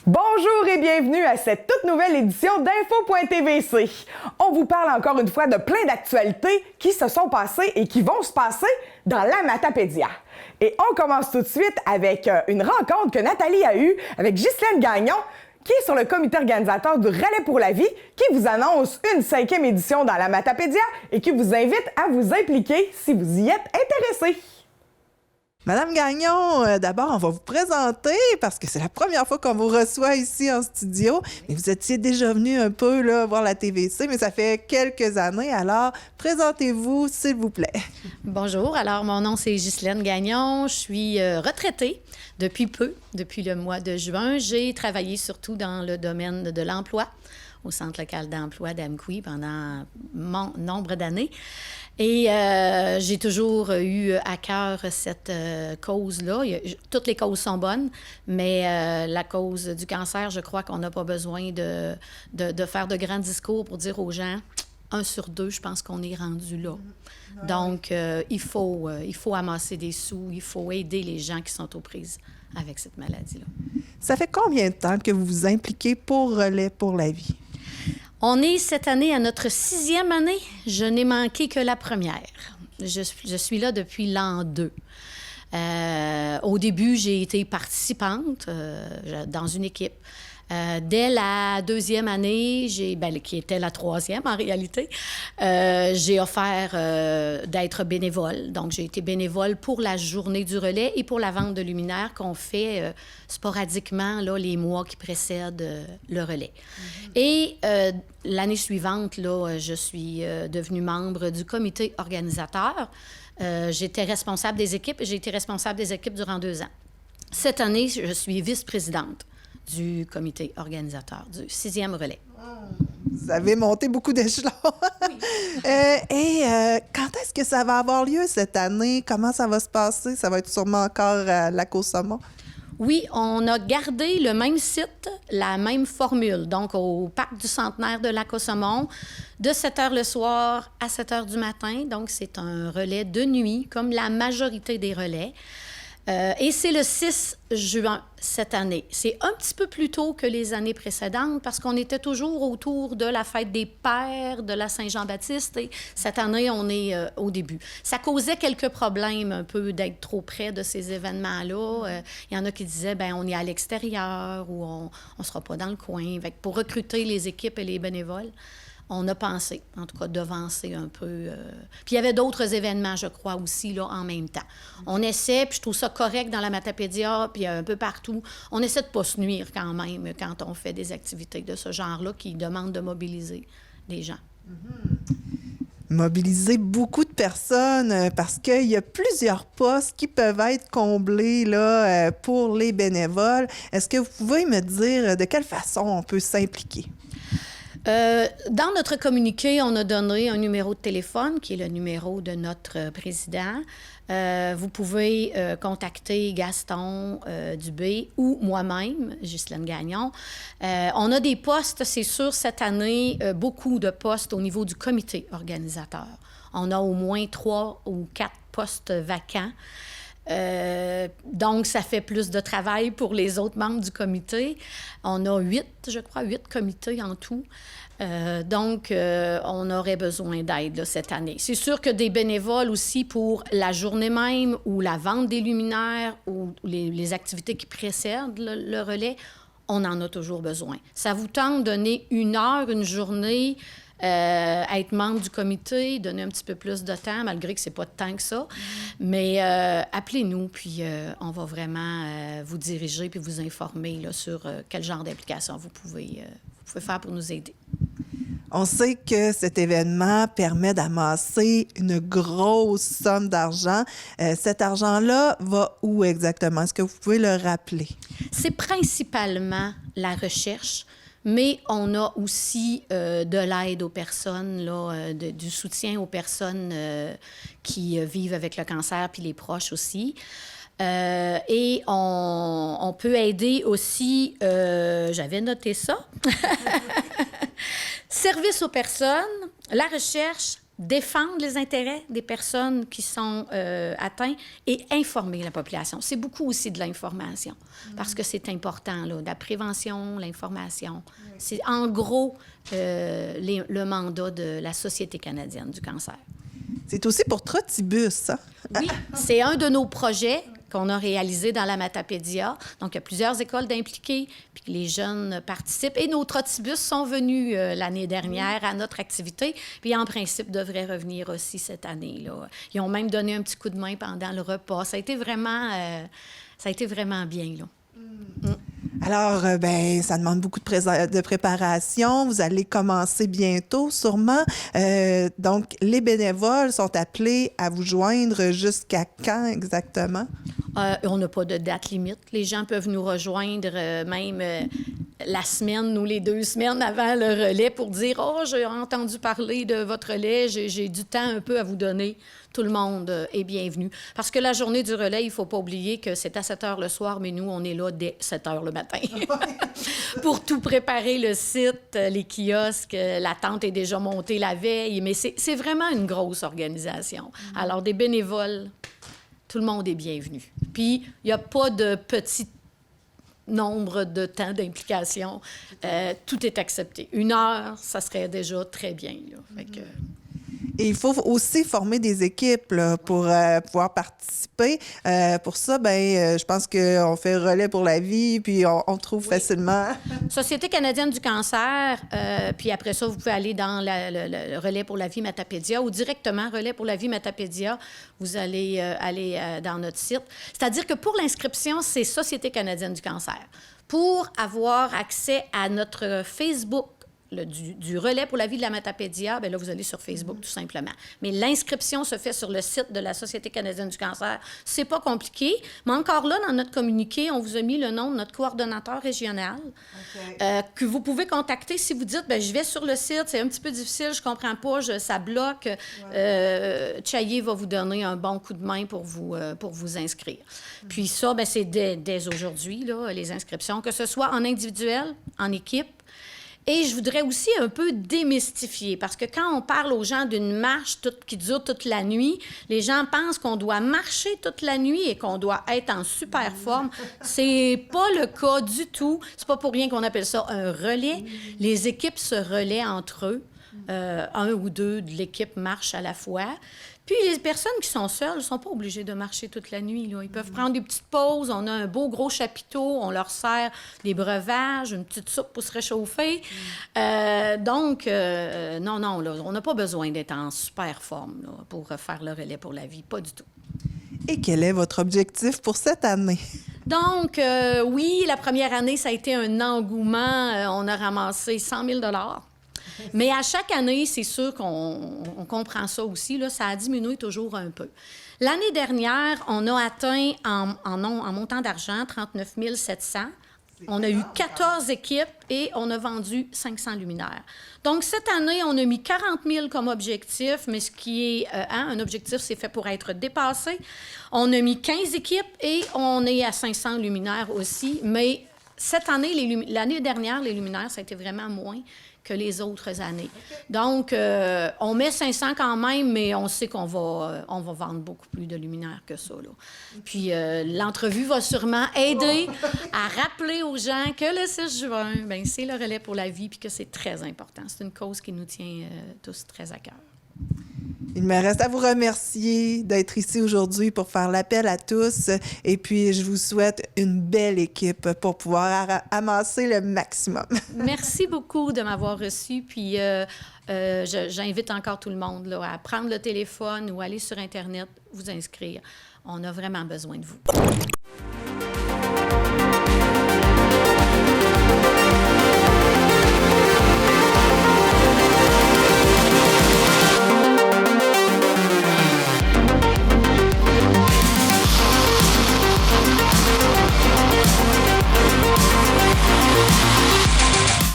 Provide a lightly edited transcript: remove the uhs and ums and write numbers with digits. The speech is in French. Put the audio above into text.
Bonjour et bienvenue à cette toute nouvelle édition d'Info.tvc. On vous parle encore une fois de plein d'actualités qui se sont passées et qui vont se passer dans la Matapédia. Et on commence tout de suite avec une rencontre que Nathalie a eue avec Ghislaine Gagnon, qui est sur le comité organisateur du Relais pour la vie, qui vous annonce une 5e édition dans la Matapédia et qui vous invite à vous impliquer si vous y êtes intéressé. Madame Gagnon, d'abord, on va vous présenter parce que c'est la première fois qu'on vous reçoit ici en studio. Mais vous étiez déjà venu un peu là, voir la TVC, mais ça fait quelques années. Alors, présentez-vous, s'il vous plaît. Bonjour. Alors, mon nom, c'est Ghislaine Gagnon. Je suis retraitée depuis peu, depuis le mois de juin. J'ai travaillé surtout dans le domaine de l'emploi au Centre local d'emploi d'Amqui pendant nombre d'années. Et j'ai toujours eu à cœur cette cause-là. Toutes les causes sont bonnes, mais la cause du cancer, je crois qu'on n'a pas besoin de faire de grands discours pour dire aux gens, 1 sur 2, je pense qu'on est rendu là. Donc, il faut amasser des sous, il faut aider les gens qui sont aux prises avec cette maladie-là. Ça fait combien de temps que vous vous impliquez pour Relais pour la vie? On est cette année à notre 6e année. Je n'ai manqué que la première. Je suis là depuis l'an 2. Au début, j'ai été participante dans une équipe. Dès la 2e année, qui était la 3e en réalité, j'ai offert d'être bénévole. Donc, j'ai été bénévole pour la journée du relais et pour la vente de luminaires qu'on fait sporadiquement là, les mois qui précèdent le relais. Et l'année suivante, là, je suis devenue membre du comité organisateur. J'étais responsable des équipes et j'ai été responsable des équipes durant 2 ans. Cette année, je suis vice-présidente du comité organisateur du 6e relais. Vous avez monté beaucoup d'échelons. Oui. Quand est-ce que ça va avoir lieu cette année? Comment ça va se passer? Ça va être sûrement encore à Lac-aux-Saumons? Oui, on a gardé le même site, la même formule. Donc, au parc du Centenaire de Lac-aux-Saumons, de 7 h le soir à 7 h du matin. Donc, c'est un relais de nuit, comme la majorité des relais. Et c'est le 6 juin cette année. C'est un petit peu plus tôt que les années précédentes parce qu'on était toujours autour de la fête des pères, de la Saint-Jean-Baptiste. Et cette année, on est au début. Ça causait quelques problèmes un peu d'être trop près de ces événements-là. Il y en a qui disaient, bien, on est à l'extérieur ou on ne sera pas dans le coin. Fait que pour recruter les équipes et les bénévoles, on a pensé, en tout cas, devancer un peu. Puis il y avait d'autres événements, je crois, aussi, là, en même temps. On essaie, puis je trouve ça correct dans la Matapédia, puis un peu partout. On essaie de ne pas se nuire quand même quand on fait des activités de ce genre-là qui demandent de mobiliser les gens. Mobiliser beaucoup de personnes parce qu'il y a plusieurs postes qui peuvent être comblés là, pour les bénévoles. Est-ce que vous pouvez me dire de quelle façon on peut s'impliquer? Dans notre communiqué, on a donné un numéro de téléphone qui est le numéro de notre président. Vous pouvez contacter Gaston Dubé ou moi-même, Ghislaine Gagnon. On a des postes, c'est sûr, cette année, beaucoup de postes au niveau du comité organisateur. On a au moins 3 ou 4 postes vacants. Donc, ça fait plus de travail pour les autres membres du comité. On a 8 comités en tout. Donc, on aurait besoin d'aide là, cette année. C'est sûr que des bénévoles aussi pour la journée même ou la vente des luminaires ou les activités qui précèdent le relais, on en a toujours besoin. Ça vous tente de donner 1 heure, une journée, être membre du comité, donner un petit peu plus de temps, malgré que c'est pas de temps que ça. Mais appelez-nous, puis on va vraiment vous diriger puis vous informer là, sur quel genre d'application vous pouvez faire pour nous aider. On sait que cet événement permet d'amasser une grosse somme d'argent. Cet argent-là va où exactement? Est-ce que vous pouvez le rappeler? C'est principalement la recherche, mais on a aussi de l'aide aux personnes, là, du soutien aux personnes qui vivent avec le cancer, puis les proches aussi. Et on peut aider aussi, j'avais noté ça, service aux personnes, la recherche, défendre les intérêts des personnes qui sont atteintes et informer la population. C'est beaucoup aussi de l'information, parce que c'est important, là, la prévention, l'information. C'est en gros le mandat de la Société canadienne du cancer. C'est aussi pour Trottibus, hein? Oui, c'est un de nos projets qu'on a réalisé dans la Matapédia. Donc, il y a plusieurs écoles d'impliqués, puis les jeunes participent. Et nos Trottibus sont venus l'année dernière à notre activité, puis en principe, devraient revenir aussi cette année, là. Ils ont même donné un petit coup de main pendant le repas. Ça a été vraiment bien, là. Alors, ça demande beaucoup de préparation. Vous allez commencer bientôt, sûrement. Donc, les bénévoles sont appelés à vous joindre jusqu'à quand exactement? On n'a pas de date limite. Les gens peuvent nous rejoindre même la semaine ou les 2 semaines avant le relais pour dire « Oh, j'ai entendu parler de votre relais, j'ai du temps un peu à vous donner. » Tout le monde est bienvenu. Parce que la journée du relais, il ne faut pas oublier que c'est à 7 heures le soir, mais nous, on est là dès 7 heures le matin pour tout préparer, le site, les kiosques. La tente est déjà montée la veille, mais c'est vraiment une grosse organisation. Alors, des bénévoles, tout le monde est bienvenu. Puis, il n'y a pas de petit nombre de temps d'implication. Tout est accepté. 1 heure, ça serait déjà très bien, là. Fait que... Et il faut aussi former des équipes là, pour pouvoir participer. Pour ça, je pense qu'on fait relais pour la vie, puis on trouve facilement. Société canadienne du cancer, puis après ça, vous pouvez aller dans le relais pour la vie Matapédia ou directement relais pour la vie Matapédia. Vous allez aller dans notre site. C'est-à-dire que pour l'inscription, c'est Société canadienne du cancer. Pour avoir accès à notre Facebook, du relais pour la vie de la Matapédia, bien là, vous allez sur Facebook, tout simplement. Mais l'inscription se fait sur le site de la Société canadienne du cancer. C'est pas compliqué, mais encore là, dans notre communiqué, on vous a mis le nom de notre coordonnateur régional que vous pouvez contacter si vous dites, bien, je vais sur le site, c'est un petit peu difficile, je comprends pas, ça bloque. Tchaillé va vous donner un bon coup de main pour vous inscrire. Puis ça, bien, c'est dès aujourd'hui, là, les inscriptions, que ce soit en individuel, en équipe. Et je voudrais aussi un peu démystifier, parce que quand on parle aux gens d'une marche qui dure toute la nuit, les gens pensent qu'on doit marcher toute la nuit et qu'on doit être en super forme. C'est pas le cas du tout. C'est pas pour rien qu'on appelle ça un relais. Les équipes se relaient entre eux. 1 ou 2 de l'équipe marchent à la fois. Puis les personnes qui sont seules ne sont pas obligées de marcher toute la nuit, là. Ils peuvent prendre des petites pauses. On a un beau gros chapiteau. On leur sert des breuvages, une petite soupe pour se réchauffer. Donc, non, là, on n'a pas besoin d'être en super forme là, pour faire le relais pour la vie. Pas du tout. Et quel est votre objectif pour cette année? Donc, oui, la première année, ça a été un engouement. On a ramassé 100 000 $. Mais à chaque année, c'est sûr qu'on comprend ça aussi, là, ça a diminué toujours un peu. L'année dernière, on a atteint en montant d'argent 39 700. On a eu 14 équipes et on a vendu 500 luminaires. Donc, cette année, on a mis 40 000 comme objectif, mais ce qui est un objectif, c'est fait pour être dépassé. On a mis 15 équipes et on est à 500 luminaires aussi. Mais cette année, l'année dernière, les luminaires, ça a été vraiment moins que les autres années. Donc, on met 500 quand même, mais on sait qu'on va vendre beaucoup plus de luminaires que ça, là. Puis, l'entrevue va sûrement aider à rappeler aux gens que le 6 juin, bien, c'est le relais pour la vie, puis que c'est très important. C'est une cause qui nous tient tous très à cœur. Il me reste à vous remercier d'être ici aujourd'hui pour faire l'appel à tous. Et puis, je vous souhaite une belle équipe pour pouvoir amasser le maximum. Merci beaucoup de m'avoir reçu. Puis, j'invite encore tout le monde là, à prendre le téléphone ou aller sur Internet, vous inscrire. On a vraiment besoin de vous.